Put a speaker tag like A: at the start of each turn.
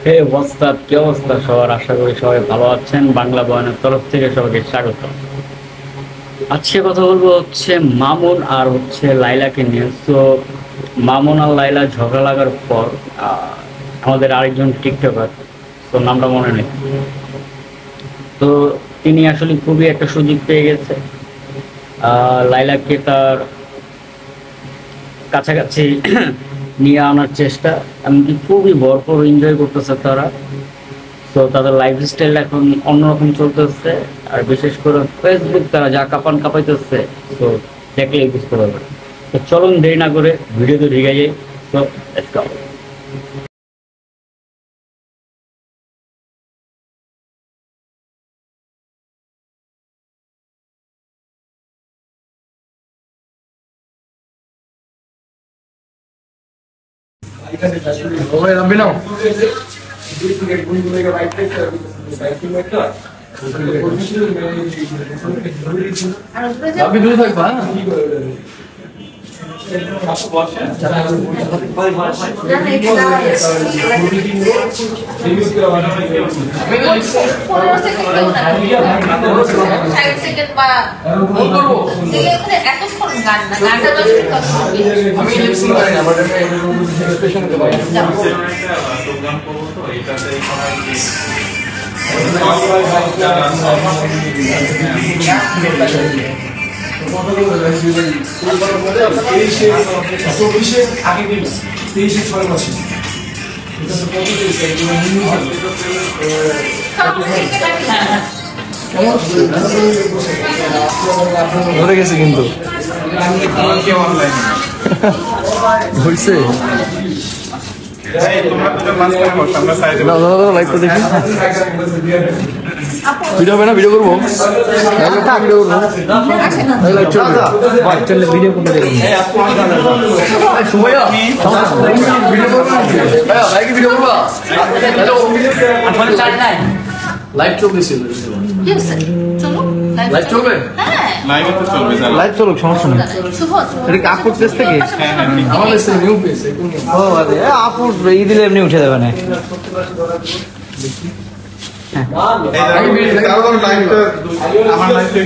A: হে WhatsApp, কি অবস্থা সবার? আশা করি সবাই ভালো আছেন। বাংলা বয়ানের তরফ থেকে সবাইকে স্বাগত। আজকে কথা বলবো হচ্ছে মামুন আর হচ্ছে লাইলাকে নিয়ে। তো মামুন আর লাইলা ঝগড়া লাগার পর আমাদের আরেকজন টিকটকার, তো নামটা মনে নেই, তো তিনি আসলে খুবই একটা সুযোগ পেয়ে গেছে লাইলাকে তার কাছাকাছি নিয়ে আনার চেষ্টা, এমনকি খুবই ভরপুর এনজয় করতেছে তারা। তো তাদের লাইফস্টাইল এখন অন্যরকম চলতেছে, আর বিশেষ করে ফেসবুক তারা যা কাঁপান কাঁপাইতেছে, তো দেখলেই বুঝতে পারবে। তো চলুন দেরি না করে ভিডিওতে ঢুকে যাই। তো let's go.
B: Oke, tapi no. Tapi dulu tak apa? ধরে গেছে কিন্তু হইছে লাইভ তো দেখি ভিডিও হবে না, ভিডিও করবো ভিডিও করবো লাইভ চলতেছিল, লাইভ চলবে, লাইভ চলুক, সমস্যা নেই। এটা কি আপুর পেজ থেকে? আমাদের নিউ পেজ। ও আরে আপুর এই দিলে এমনি উঠে যাবে না। আমার লাইভটা